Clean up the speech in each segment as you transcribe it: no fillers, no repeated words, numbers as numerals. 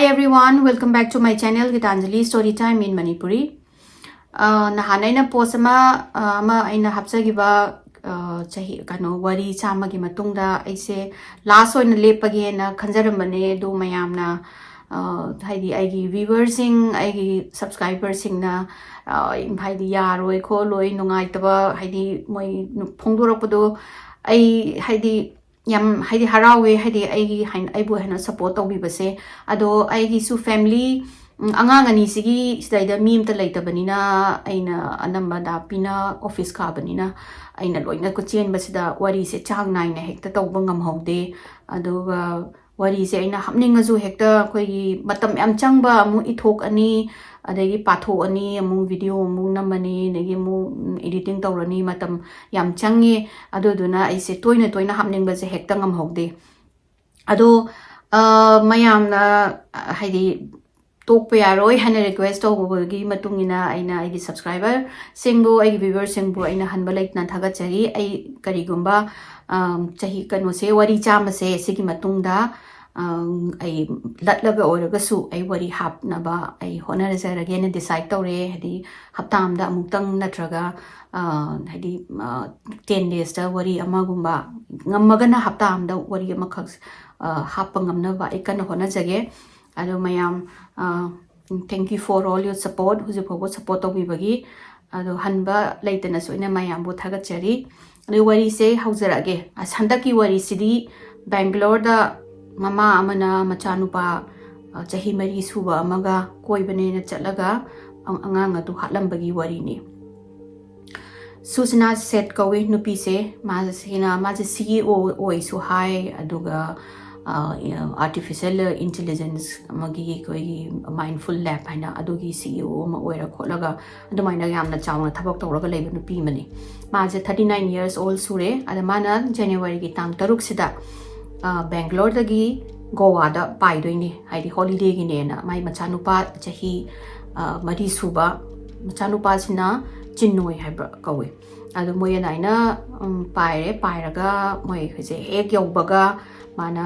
Hi everyone, welcome back to my channel Gitanjali Storytime in Manipuri. Nahanaina posama aina hapsagiba chahi kano wari chamagi matungda aise last oina lepagi na khanjarambane do mayamna haidi aigi viewers sing aigi subscribers sing na haidi yaroi kholoi nungaitaba haidi moi phongdorakpado ai haidi yam haidi harawe haidi aigi aibu hena support tawbibase ado aigi su family angang ani sigi sidaida mim ta leitabanina aina anamba da pina office ka banina aina loina ko chen basida wari se chang nai na hekta tawba ngam haude ado wari se aina hapninga zu hekta koi matam yam changba amu ithok ani adagi patho ani amu video amu namani negi mu editing tawrani matam yam changi ado duna aise toina hapning ba se hekta ngam haude ado mayam na haidi tokpa yaroi hana request tawbagi matungina aina aigi subscriber singbu aigi viewers singbu aina hanba laitna thagachari ai karigumba chahi kano se wari chama se sigi matungda ai latlaga oragasu ai wari hapnaba ai honarajaraga na decide tawre hadi haptamda amutang natraga hadi 10 days ta wari amagumba ngamagana haptamda wari amakhak hapangamnaba ai kana honajage ado mayam thank you for all your support who's support tawbibagi ado hanba laitana soina mayam bu thagachari ado wari se hauzarage asandaki wari sidi Bangalore da mama amana machanupa chahi mari suba amaga koibane na chatlaga angang adu hatlambagi wari ni Susana set kawe nupi se mazina maje CEO oisu hai aduga artificial intelligence amagi koi mindful lab haina adugi CEO ma oira kholaga adumaina yamna chawna thabak tawraga leiba nupi mani maje 39 years old sure adamana January gi tang taruk sida Bangalore dagi Goa da paidoini haidi holiday gi nena mai machanupa chahi mari suba machanupa sina chinnoi haiba kawe adu moya naina pairaga moi khise ek yaubaga mana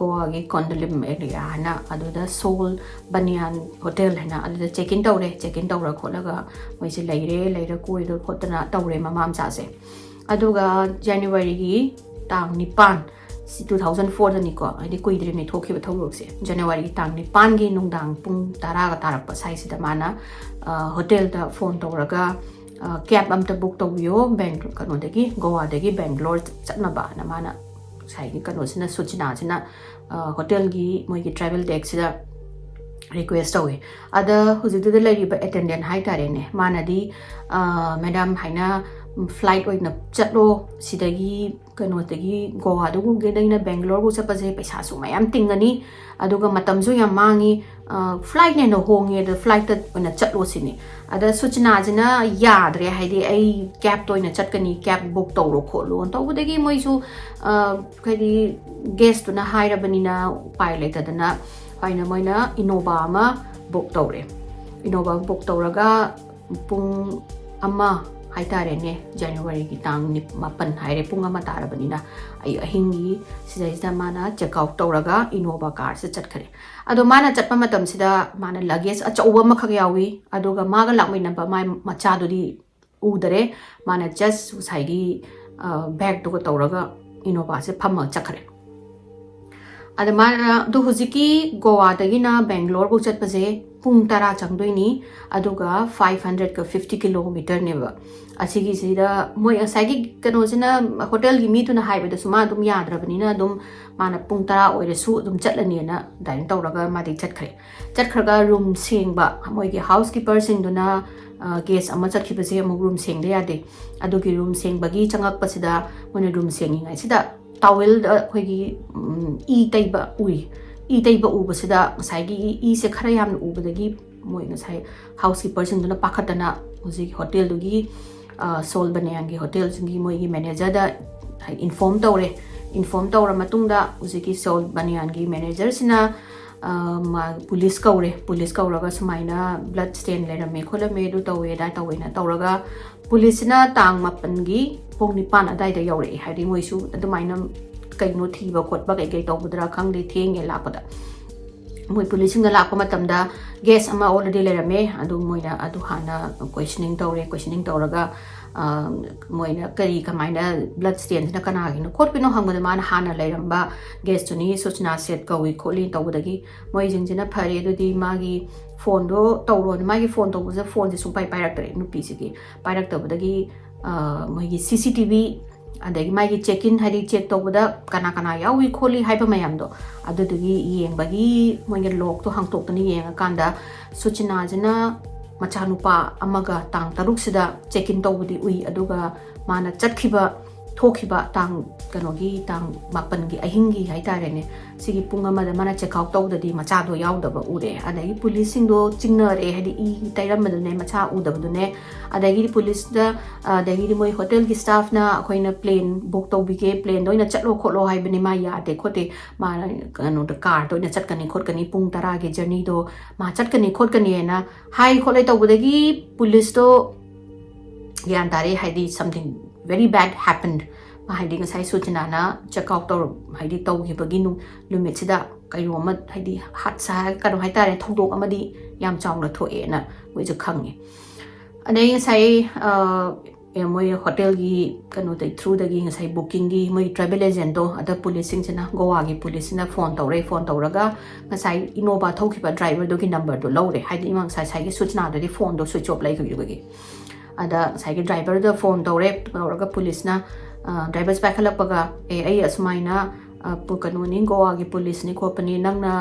Goa gi Kondolim area hana aduda Soul Banyan Hotel hana aduda check in tawra kholaga moi se leira koido khotana tawre mamam cha se aduga January gi tang nipan 2004 da niko adi koidre me thokiba thawrok se January tang nipan gi nungdang pung tara ga tarak pa sai sida mana hotel da phone tawraga cab amta book tawyo bank kano dagi Goa dagi Bangalore chatnaba na mana sai gi kano sina suchina sina hotel gi moi gi travel deck sida request tawe ada hujudu de lariba attendant hai tare ne manadi madam haina flight oina chatlo sidagi kano tagi Goa dugu gedaina Bangalore bu chapaje paisa su mayam tingani aduga matamju yam mangi flight ne no honge the flight ta oina chatlo sini ada suchna jina yadre haidi ai cab to oina chatkani cab book tawro kholo tawbudagi moisu khadi guest na haira banina pilot adana haina moina Innova ma book tawre Innova book tawraga pung ama haitare ne January gi tang ni mapan haire punga matara banina ai ahingi sida mana check out tawraga Innova car se chatkhare ado mana chatpa matam sida mana luggage achauba makhak yawi adoga maga lakmina ba mai macha duri udare mana just saigi bag to tawraga Innova se phamma chakhare ado mana do huziki Goa dagina Bangalore bu chatpaje pung tara changdoini aduga 550 kilometer neba asigi sida moi asagi kano sina hotel gi mi tuna haibe da suma dum yadrabanina dum mana pung tara oire su dum chatlani na dain tawraga madi chatkhraga room sengba moi gi housekeeper sing duna guest ama chatkibase mo room sengde yade adugi room sengbagi changak pasida mona room sengi ngai sida towel khoigi taiba ubasida saigi se khara yam ubadagi moi ngai housekeeper sing duna pakhatana uji hotel dugi Soul Banyan gi hotel singi moi gi manager da inform tawra matungda uji Soul Banyan gi manager sina police kauraga sumaina blood stain lera me khola me du tawe na tawraga police na tang mapan gi pong nipan adai da yaure haidi moi su adumaina kaino thiba khotba kai tawbudra khangde thenge lapada moi policing da lakpa matamda gas ama already lerame adu moina adu hana questioning tawraga moina kari kamaina blood stain na kana gi no khot pino hangda man hana leramba gas tuni sochna set kawi kholi tawdagi moi jingjina phare adu di magi phone do tawro magi phone to buza phone ji sumpai pairak tare nu pisi gi pairak tawdagi moi gi cctv adagi magi check in hari check tawda kana yawi kholi haiba mayam do adudugi yengbagi moinga lok to hangtok tani yenga kanda suchina jina machanupa amaga tang taruk sida check in tawbudi ui aduga mana chatkhiba thokiba tang kanogi tang mapan gi ahingi haitare ne sigi punga mada mana check out tawdadi macha do yaudaba ure adagi police sing do chingna re hadi I tairam madune macha udabdune adagi police da adagi moi hotel gi staff na khoina plane book tawbige plane doina chatlo kholo haibani ma ya de khote ma kano da car to na chatkani khotkani pung tara ge journey do ma chatkani khotkani na hai kholai tawbudagi police do yan tare hadi something very bad happened haidi ngasai suchina na check out to haidi tawgibagi nu limit sida kairoma haidi hatsa kanu haitare thongdok amadi yam chawna thoe na moi ju khangi anei ngasai moi hotel gi kanu tai through dagi ngasai booking gi moi travel agent do ada police sing china goa gi police na phone tawraga ngasai innova thokiba driver do gi number do lawre haidi mang sai gi suchina do di phone do switch off lai gi ada sai driver da phone tawraga police na drivers back halakpaga ai asmaina pu kanuni goa gi police ni khopani nangna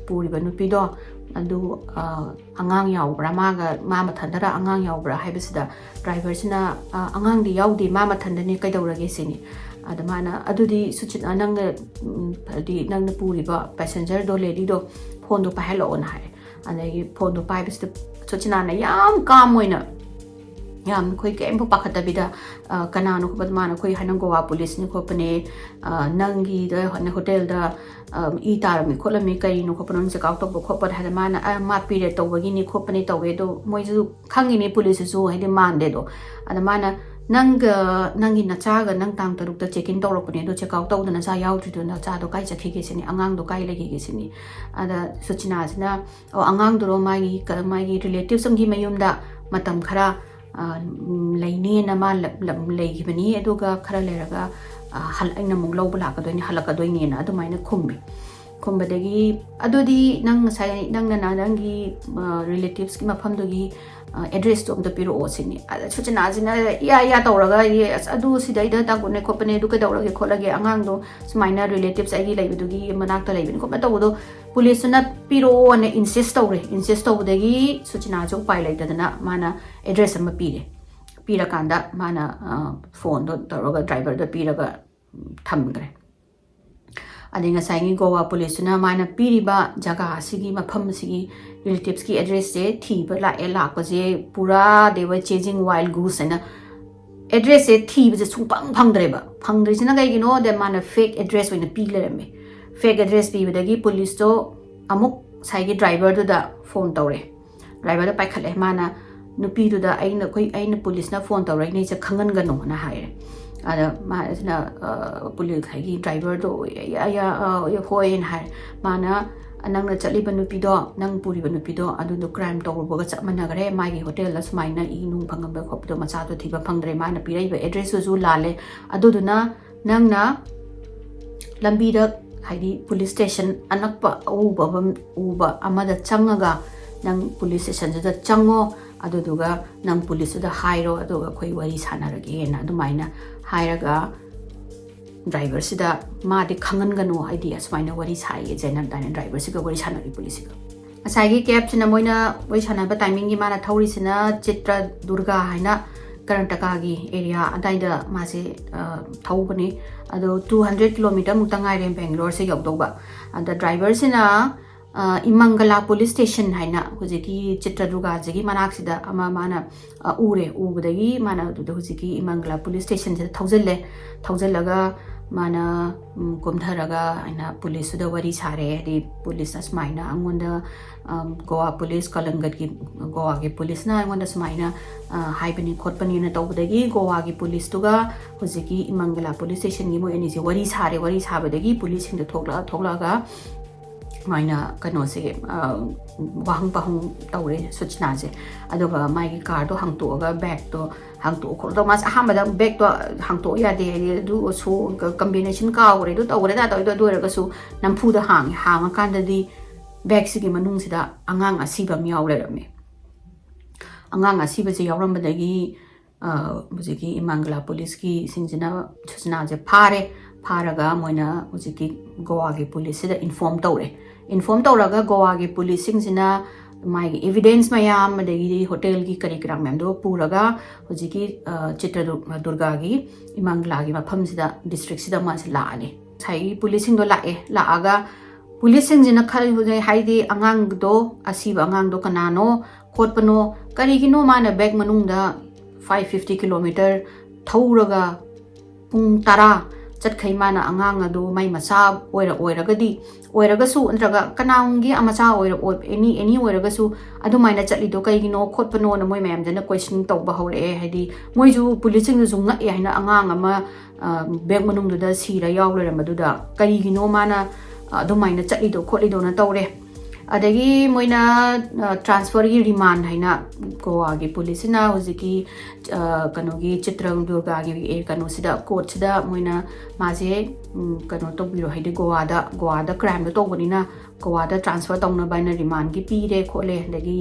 puriba nupi do adu angang yaubra ma mathandara angang yaubra haibisida driver sina angang di yaudi ma mathandani kaidawrage sini adamana adudi suchit anang di nangna puriba passenger do lady do phone do pa hello on hai anagi phone do pa bisida suchina na yam calm oina yam khoi kem bu pakhatabida kanano ko badmana khoi hanang goa police ni khopane nangi da hotel da I tar mi kholami kai no khopanon se kaw to ko khopar hada mana ma pire to wagi ni khopane to we do moi ju khangi ni police su hede man de do ada mana nangi na cha ga nang tang taruk ta check in to ro ne do check out to da na cha yaw tu na cha do kai chakhi ge sini angang do kai lagi ge sini ada suchina sina angang do mai relatives sam gi mayum da matam khara laini na ma lagi bani aduga khara leraga hal aina mung lo bla ka doini halaka doini na adu maina khumbadagi adudi nang sai nang na nangi relatives ki mafam dogi address to the piro osini suchana jina ya tawraga adu sidai da ta gune khopane du ka dawrage kholage angang do smaina relatives agi laibudugi manak ta laibin khopna tawdo police na piro ne insist tawdagi suchana jo pai laidana mana address ama pira kanda mana phone do tawraga driver do piraga thamgre adinga saingi goa police na mana piriba jaga asigi mafam asigi relatives ki address se thiba la ko je pura they were chasing wild goose and address se thiba je chungpang phangdre sina gai gino de mana fake address wina pi lerame fake address pi badagi police to amuk saigi driver do da phone tawre driver da paikhale mana nupi do da aina police na phone tawre nei je khangan gano na haire ada ma na police haigi driver do ya hoi en hai mana nang na chali banu pido nang puri banu pido adu do crime to boga chamana gare mai hotel la smaina I nung phangam ba khop do macha to thiba phangdre ma na pirai ba address ju lale adu duna nang na lambi da haidi police station anakpa uba amada changaga nang police station da chango adu duga nang police da hairo adu ga khoi wari sanarage na adu maina hairaga driver sida ma de khangan gano idea smaina wari sai jenam dana driver siga wari sanari police ga asai cab sina moina wari sanaba timing gi mana thauri sina chitra durga haina karantaka gi area adaida ma se thaubani ado 200 km mutangai rem Bangalore se yogdoba and the driver sina imangala police station haina hujiki chitra durga jigi manak sida ama mana ure ubudagi mana hujiki imangala police station se thaujallaga mana komtharaga aina police da wari sare di police asmaina angonda goa police kalangat ki goa gi police na angonda asmaina haibani khotpani na tawdagi goa gi police tuga hujiki imangala police station gi mo ani se wari sabadagi police sing da thokla ga ꯃꯥꯏꯅ ꯀꯩꯅꯣꯁꯦ ꯋꯥꯍꯪ ꯄꯥꯍꯪ ꯇꯧꯔꯦ ꯁꯨꯆꯅꯥꯁꯦ ꯑꯗꯨꯒ ꯃꯥꯒꯤ ꯀꯥꯔꯗꯣ ꯍꯥꯡꯇꯣꯛꯑꯒ ꯕꯦꯒꯇꯣ ꯍꯥꯡꯇꯣꯛ ꯈꯣꯠꯇꯣ ꯃꯥꯁꯦ ꯑꯍꯥꯟꯕꯗ ꯕꯦꯒꯇꯣ ꯍꯥꯡꯇꯣꯛ ꯌꯥꯗꯦ ꯍꯥꯏꯗꯤ ꯑꯗꯨꯁꯨ ꯀꯝꯕꯤꯅꯦꯁꯟ ꯀꯥꯎꯈ꯭ꯔꯦ ꯑꯗꯨ ꯇꯧꯈ꯭ꯔꯦ ꯇꯧꯏꯗꯣ ꯑꯗꯨ ꯑꯣꯏꯔꯒꯁꯨ ꯅꯝꯐꯨꯗ ꯍꯥꯡꯉꯀꯥꯟꯗꯗꯤ ꯕꯦꯒꯁꯤꯒꯤ ꯃꯅꯨꯡꯁꯤꯗ ꯑꯉꯥꯡ ꯑꯁꯤꯕ ꯑꯃ ꯌꯥꯎ ꯂꯩꯔꯝꯃꯦ ꯑꯉꯥꯡ ꯑꯁꯤꯕꯁꯦ ꯌꯥꯎꯔꯝꯕꯗꯒꯤ ꯍꯧꯖꯤꯛꯀꯤ ꯏꯃꯥꯡꯒꯂꯥ ꯄꯨꯂꯤꯁꯀꯤ ꯁꯤꯡꯁꯤꯅ ꯁꯨꯆꯅꯥꯁꯦ ꯐꯥꯔꯒ ꯃꯣꯏꯅ ꯍꯧꯖꯤꯛꯀꯤ ꯒꯣꯋꯥꯒꯤ ꯄꯨꯂꯤꯁꯁꯤꯗ ꯏꯟꯐꯣꯔꯝ ꯇꯧꯔꯦ ꯏꯟꯐꯣꯔꯝ ꯇꯧꯔꯒ ꯒꯣꯋꯥꯒꯤ ꯄꯨꯂꯤꯁꯁꯤꯡꯁꯤꯅ ꯃꯥꯒꯤ एविडेंस मैम अदगी होटेल की करी करा मैम पूरगा हुजिकी चित्रदुर्गा की इमांगला की मफम सिदा डिस्ट्रिक्ट सिदा मासे लाने साई पुलिसिंग दो लाए लागा पुलिसिंग जिना खल हुजे हाइदी अंगांग दो असीबा अंगांग दो कनानो खोटपनो करिगिनो माना बैग मनुंगदा 550 किलोमीटर थौरगा पुंग तारा चटखै माना अंगांग अदो माई मचा ओइरगदी ओइरगसु नत्रगा कनांगी अमचा एनी ओइरगसु अदुमाइना चटलिदो कइगिनो खोटपनो न मोय मैम जन क्वेश्चन तौबा हौरे हाइदी मोयजु पुलिसिंग जु ngak ए हाइना अंगांग अमा बैग मनुंगदुदा सीरा याव लेरमदुदा करिगिनो माना अदुमाइना चटलिदो खोटलिदो न तौरे अदगी मोइना ट्रांसफर की रिमांड हाइना गोवा की पुलिस ना हुजिकी कनोगी चित्रदुर्गा की कनोसिदा कोर्टसिदा मोइना माजे कनो तोबिरो हाइदे गोवादा क्राइम दो तोबनिना गोवादा ट्रांसफर तौना बाइना रिमांड की पीरे खोले अदगी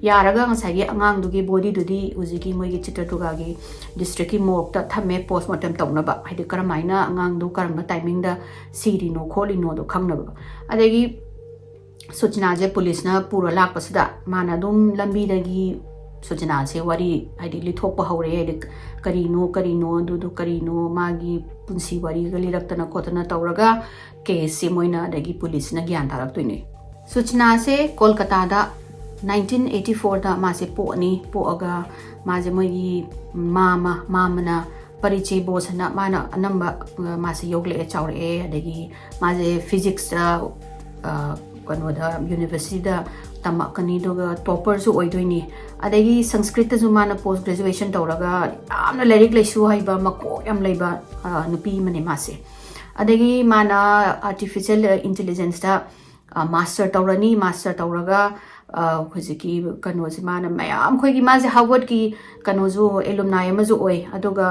यारगा ngसागी अंगांग दुगी बॉडी दुदी हुजिकी मोइगी चित्रदुर्गा की डिस्ट्रिक्ट की मोर्ग ता थमे पोस्टमार्टम तौनाबा हाइदे करमाइना अंगांग दु करम टाइमिंग दा सीरिनो खोलिनो दो खंगनबा अदगी सूचना से पुलिस पूरा लापसदा माना दुम लंबी दगी सूचना से वरी हाइदी लिथोप हौरे हाइदी करीनो करीनो मागी पुंसी वरी गलिरक्तना खोतना तौरगा केस से मोइना दगी पुलिस ना ज्ञान तारक्तुइने सूचना से कोलकाता दा 1984 दा मासे पोअगा माजे मोइगी मामना परिचय बोसना माना अनंबा मासे योगले चाउरे अदगी माजे फिजिक्स कनोदा यूनिवर्सिटी तमकनी टॉपर्स ओइदोइनी अदगी संस्कृत माना पोस्ट ग्रेजुएशन तौरगा यामना लाइरिक लैसु हाइबा मको याम लैबा नुपी मने मासे अदगी माना आर्टिफिशियल इंटेलिजेंस दा मास्टर तौरगा हुजिकी कनोसे माना मयाम खोगी माजे हार्वर्ड की कनोजु एलुमनाई अमजु ओइ अदुगा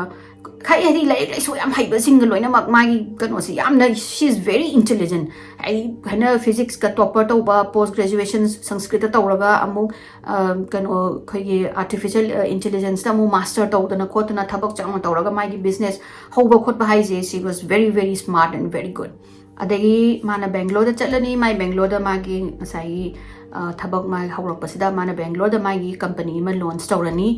खाई हरी लाइक लाइसु याम हाइबा सिंग लोइना मक मागी कनोसे यामना शी इज वेरी इंटेलिजेंट आई हना फिजिक्स का टॉपर तौबा पोस्ट ग्रेजुएशन संस्कृत तौरगा अमु कनो खोगी आर्टिफिशियल इंटेलिजेंस दा अमु मास्टर तौदना खोतना थबक चांग तौरगा मागी बिजनेस हौबा खोटबा हाइजे she was very smart and very good अदगी माना बेंगलोर चलनी माई बेंगलोर मागी साई थबक माई हौरपसिदा माना बेंगलोर मागी कंपनी में लॉन्च तौरनी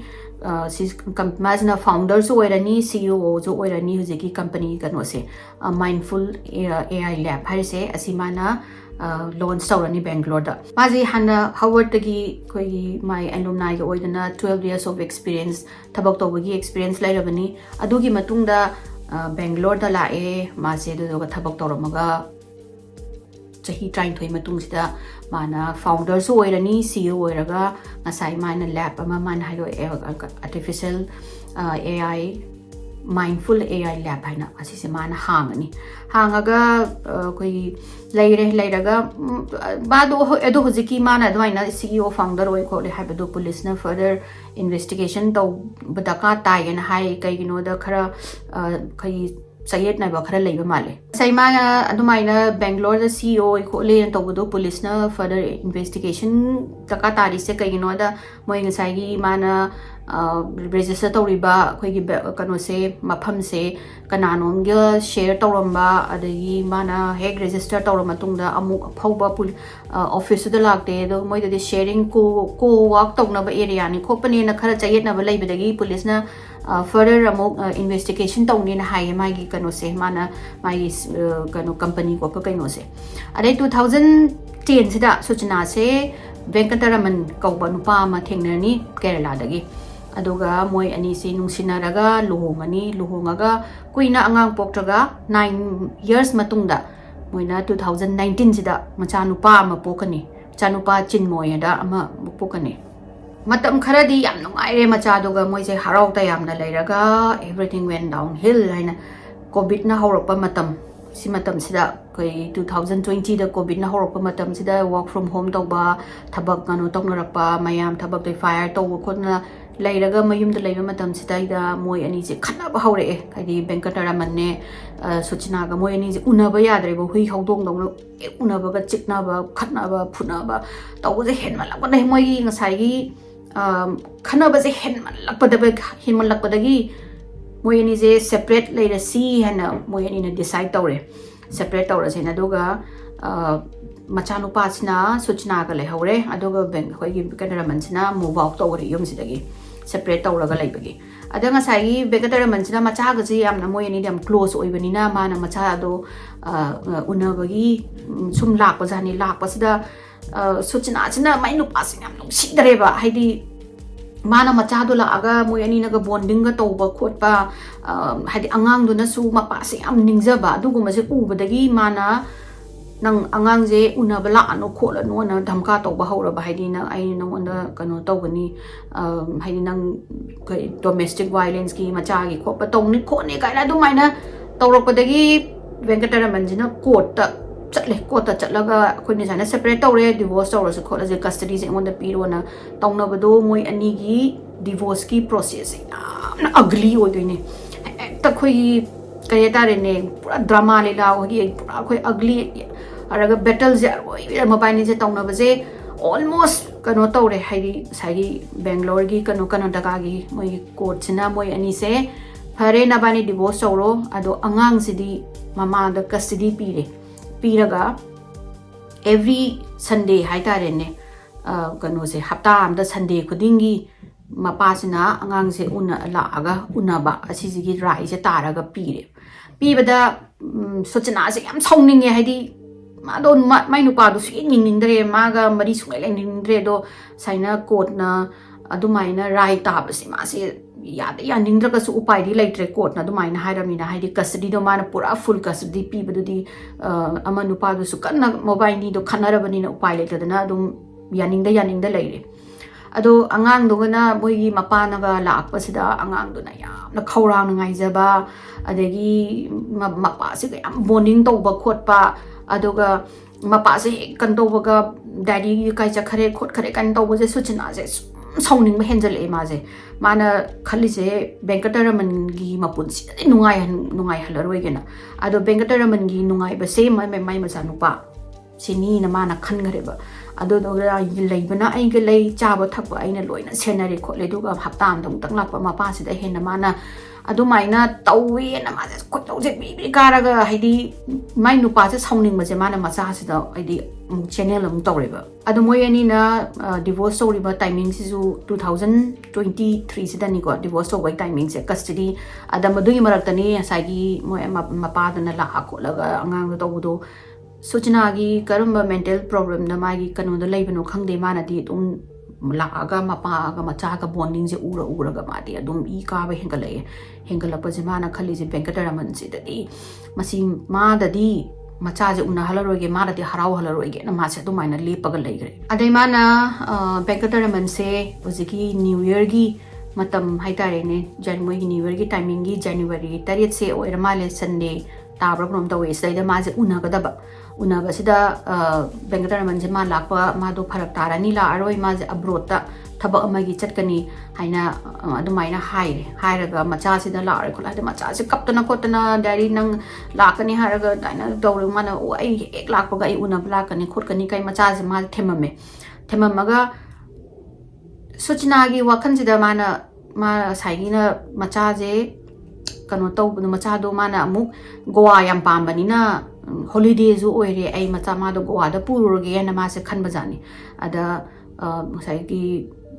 माजना फाउंडर ओरनी CEO जो ओरनी हुजिकी कंपनी कनोसे माइंडफुल AI लैब हाइसे असि माना लॉन्च तौरनी बेंगलोर माजी हाना हार्वर्ड की कोई माई एलुमनाई के ओइदना 12 years of experience थबक तौबगी एक्सपीरियंस लाइरबनी अदुगी मतुंगदा बेंगलोर दा लाए मासे दुदोगा थबक तौरमगा चही ट्राइंथोई मतुंगसिदा माना फाउंडर ओइरनी CEO ओइरगा ngasai माना लैब अमा मान हाइरो artificial AI mindful AI lab हाइना असिसे माना हांगनी हांगागा कोई लेरगा बादो एदो हुजिकी माना अदवाइना CEO फाउंडर ओइ खोले हाइबदो पुलिस ना फर्दर इन्वेस्टिगेशन तौ बदका तायन हाइ कइगिनोदा खरा खई सयेट नाइबा खरा लेबा माले सैमा अदुमाइना बेंगलोर दा CEO खोले तौबदो पुलिस ना फर्दर इन्वेस्टिगेशन तका तारी से कइगिनोदा मोइ ngसाइगी माना register तौरिबा खोगी कनोसे मफम से कनानोंगे शेयर तौरम्बा अदगी माना हेग register तौर मतुंगदा अमु फौबा ऑफिस दा लागते दो मोइदे शेयरिंग को वर्क तौनबा एरिया नि खोपने न खरा चयेतनबा लेबदगी पुलिस ना फर्दर अमुक इन्वेस्टिगेशन तौनी ना हाय मागी कनोसे माना मागी कनो कंपनी को कइनोसे अदे 2010 सिदा सूचना से वेंकटरमन कौबा नुपा अमा थेंगननी केरला दगी अदुगा मोय अनी से नुंसिनारगा लुहोंगनी लुहोंगागा कुइना अंगांग पोक्ट्रगा 9 years मतुंगदा मोइना 2019 सिदा मचानुपा अमा पोकनी चानुपा चिन्मोयदा अमा पोकनी मतम खरदी याम नुंगाइरे मचादुगा मोइसे हराउता यामना लेरगा एवरीथिंग वेंट डाउन हिल हाइना कोविड ना हौरपा मतम सिदा koi 2020 da covid na horok pa matam sida work from home tawba thabak kanu tongnarakpa mayam thabak dai fire tawba khotna lairaga mayum da laiba matam sida da moi ani je khana ba hore kaidi Venkataraman ne Suchna ga moi ani je unaba yadre ba hui hawdong dong unaba ga chikna ba khatna ba phuna ba tawba je hen malak ba dai moi ngasai gi khana ba je hen malak ba da hen malak ba da gi moi ani je separate laira si hana moi ani na decide tawre separate tawra sena doga machanu pasna Suchna ga le hore adoga bank khoi gi Venkataraman sina move out tawre yum sidagi separate tawra ga laibagi adanga sai Venkataraman sina macha ga ji amna moi ani dam close oibani na mana macha do unabagi sum lak pajani lak pasida Suchna sina mai nu pasing am nung sidreba haidi mana macha do la aga moi ani naga bonding ga tawba khotpa haidi angang do na su mapa se am ningjaba duguma se ubadagi mana nang angang je unabala anu khola no na dhamka tawba hawra ba haidi na ai nang onda kano tawgani haidi nang domestic violence ki macha gi khopa tawni khone kai na du maina tawrakpadagi Venkataraman jina court ta chatle court ta chatlaga khoni sana separate tawre divorce tawra se khola je custody je on the piro na tawna bado moi ani gi divorce ki process na ugly oidine ta khoi kaya tare ne pura drama le la hogi pura khoi ugly araga battle je mobile je tawna baje almost kano tawre haidi sai Bangalore gi kano Karnataka gi moi court sina moi ani se phare na bani divorce tawro ado angang sidi mama da custody piraga every Sunday hai tare ne kano se hapta amda Sunday khudingi mapa sina angang se una la aga una ba asiji gi rai je taraga pire pibada Suchna se yam saungninge haidi ma don mai nupa do si ningdre maga mari sungai lai ningdre do saina court na adumaina rai ta ba se ma se yada ya ningdra ka su upai di laitre court na adumaina hairamina haidi custody do mana pura full custody pibadu di ama nupa do su kanna mobile ni do khanarabani na upai laita na dum yaningda laire ado angang do na boigi mapana ga lakpa sida angang do na yamna khawrang ngaijaba adegi mapa se yam bonding tawba khotpa adoga mapa se kan tawbaga daddy kai cha khare khot khare kan tawba je Suchna je sauning ba henjal e ma je mana khali je Venkataraman gi mapun si nungai halaroi gena ado Venkataraman gi nungai ba se mai ma nupa sini na mana khan gare ba ado do leibana ai ga lei chaba thakpa aina loina senare khole duga haptam dong tang lakpa mapa si da hen mana adu maina tawi na ma ko tawje bi karaga haidi mai nupa se sauning ma je mana macha si da haidi channel am tawreba adu moi ani na divorce story ba timing si su 2023 si da ni ko divorce story timing se custody ada madui maraktani asagi moi mapa da na la kholaga angang do tawdo Suchna gi karamba mental problem na magi kanu da laibano khangde mana di dum laaga mapa ga macha ga bonding je ura ga ma di adum I ka ba hengala pa je mana khali je Venkataraman se da di masi ma da di macha je una halaroge ma da di harau halaroge na ma se du maina lepaga laigre adai mana Venkataraman se oziki new year gi matam haitare ne January new year gi timing gi January 30 se oirmale Sunday tabra prom tawe sai da ma je una ga da ba unaba sida Venkataraman je ma lakpa ma do pharak tarani la aroi ma je abroad ta thabak amagi chatkani haina adumaina hairaga macha sida la ar khola de macha se kaptana kotana daddy nang lakani haraga daina dawru mana ai ek lakpa ga ai unab lakani khotkani kai macha je ma themamaga Suchna gi wakhan sida ma saigina macha je kano tawbu macha do mana amuk goa yam pambani na holiday zu oire ai macha ma do goa da puruge na ma se khan bajani ada sai ki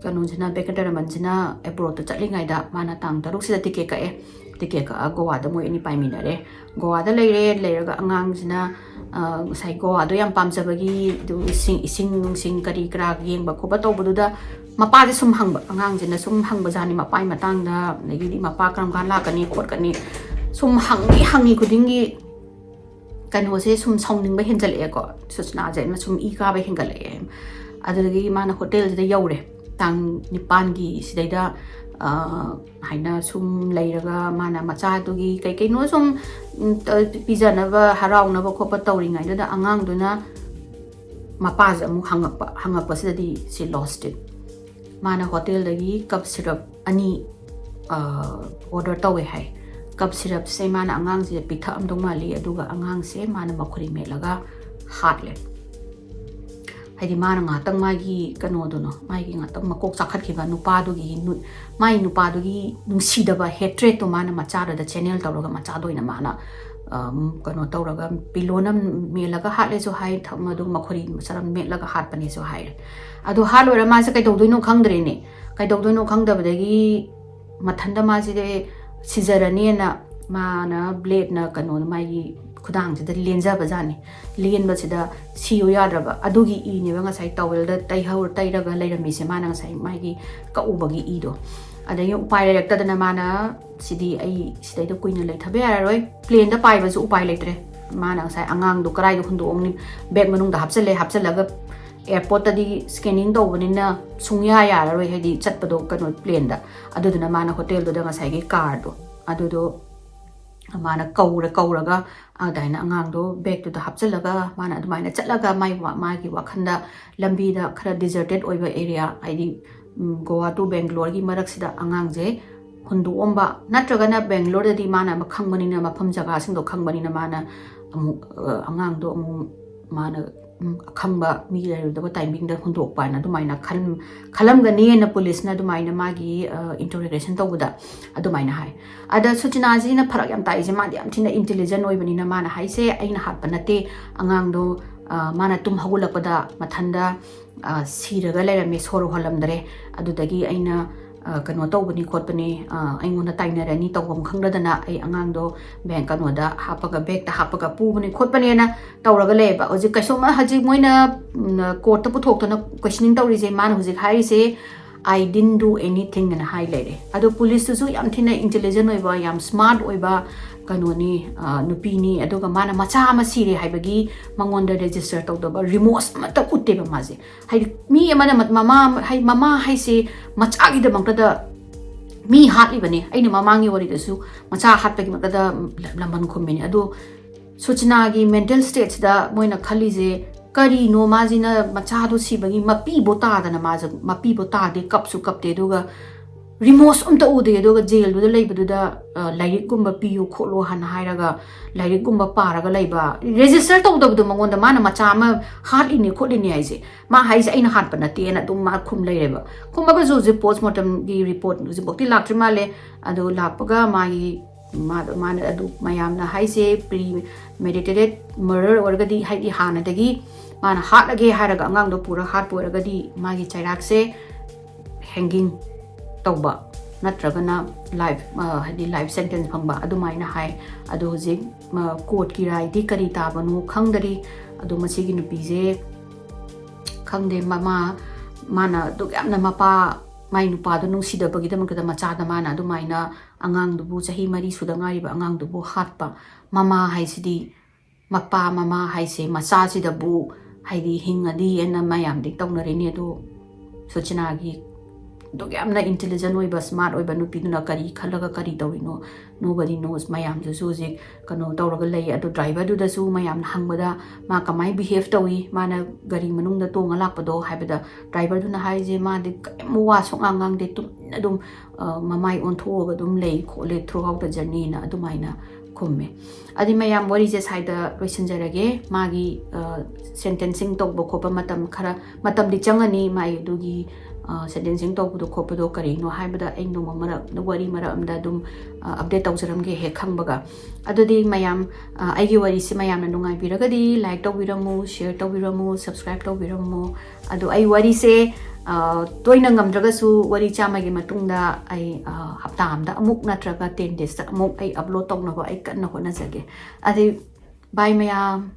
kanu jina Venkataraman jina abroad to chatlingai da mana tang taruk sida ticket ka goa da moi ani paiminare goa da leiraga angang jina sai goa do yam pamjabagi du ising kari kra yengba khoba tawbu da mapa je sum hangba angang jina sum hangba jani mapai matang da negi di mapa kram kan la kani khot kani sum hangi kudingi kanu se sum sauning ba henjal e ko Suchna je ma sum I ka ba hengal e adagi mana hotel de yaure tang nipan gi sidaida haina sum leiraga mana macha dugi kai kai no sum pijanaba haraunaba khopa tauringai da angang duna mapaja amu hangakpa sidadi si lost it mana hotel dagi cup syrup ani order tawe hai cup syrup se mana angang je pitha amdong mali aduga angang se mana makhuri melaga hatle haidi mana ngatang magi kano dono magi ngatang makok sakhat khiba nupa dugi mai nupa dugi nungsidaba hatred to mana macha da channel tawraga macha doina mana kano tawraga pilona melaga hatle so hai thama du makhuri saram melaga hat pani so hai adu halora ma se kai doino khangdre ne kai doino khangdabadagi mathanda ma si de sizarani na mana blade na kano mai khudang sida lenja bajani lenba sida siyo yadraba adugi I ne nga sai towel da tai haur tai raga leirami se mana sai mai gi ka ubagi I do adai upai rekta dana mana sidi ai sidai da kuina lai thabe aroi plane da pai ba su upai leitre mana sai angang do karai do khundu ongni bag manung da hapchalaga airport da di scanning do banina sungya yararoi hedi chatpado kano plane da aduduna mana hotel do da nga sai gi car do adudo mana kauraga adaina angang do bag to da hapchalaga mana adumaina chatlaga mai gi wakhanda lambi da khara deserted oiba area aidi Goa to Bangalore gi marak sida angang je hundu omba natraga na Bangalore da di mana makhangmani na mapham jaga sing do khangmani na mana angang do mana khangba mi le do timing da hundu pa na adumaina khalam ga ne na police na adumaina magi interrogation to buda adumaina hai ada suchina ji na pharak yam tai je ma yam thina intelligent oibani na mana hai se aina hat panate angang do mana tum hagulapada mathanda siraga leirame sor holamdare adudagi aina kano tawbani khotpani aingona tainarani tawbam khangradana ai angang do bank kano da hapaga bag ta hapaga pubani khotpani na tawraga leba hoji kaisoma haji moina court ta puthok na questioning tawri je man hoji khai se I didn't do anything and highlight ado police su yam thina intelligent oiba yam smart oiba kanoni nupini aduga mana macha ama sire haibagi mangonda register tawdaba remorse mata utteba maje hai mi amana mama hai se macha gi da mangda mi hatli bane aina mamangi wari da su macha hatpagi mangda lamban khomeni ado sochna gi mental states da moina khali je kari no majina macha do sibagi mapi bota dana maja mapi bota de kapsu kapte duga remorse umta ude duga jail do leiba du da lairik gumba piu kholo han hairaga lairik gumba paraga leiba register to do mangonda mana macha ma hat ini khodini aise ma haise aina hat panate na dum ma khum leireba khumba ga jo postmortem gi report ji bokti lakri male adu lakpaga mai mana adu mayamna haise premeditated murder orgadi haidi hana dagi mana hat lage haraga angang do pura hat poragadi magi chairak se hanging tawba natragana life hadi life sentence phangba adumaina hai adu hojik court ki rai di kari tabanu khangdari adu masigi nupi je khangde mana do yamna mapa mai nupa do nung sidabagi da mangda macha da mana adumaina angang du bu chahi mari sudangari ba angang du bu hatpa mama hai sidi mapa mama hai se macha sida bu haidi hingadi ena mayam dik tawnari ne do sochna gi do yamna intelligent oiba smart oiba nupi duna kari khalaga kari tawino nobody knows mayam ju je kano tawraga lei adu driver du da su mayam hangbada ma kamai behave tawi mana gari manung da tonga lakpado haibada driver du na hai je ma de mu wa songang de tum adum mamai on thoga dum lei khole throughout the journey na adumaina kumme adi mayam wari je saida loisanjarage magi sentencing tawba khopa matam khara matam di changani mai dugi sentencing tawbudo khopado kari no haibada engno mara no wari mara amda dum update tawjaramge he khangbaga adudi mayam aigi wari si mayam na nungai biragadi like tawbiramu share tawbiramu subscribe tawbiramu adu ai wari se toina ngamdragasu wari chamagi matungda ai hapta amda amuk natraga 10 days amuk ai upload tawna ko ai kanna ko na jage adi bye mayam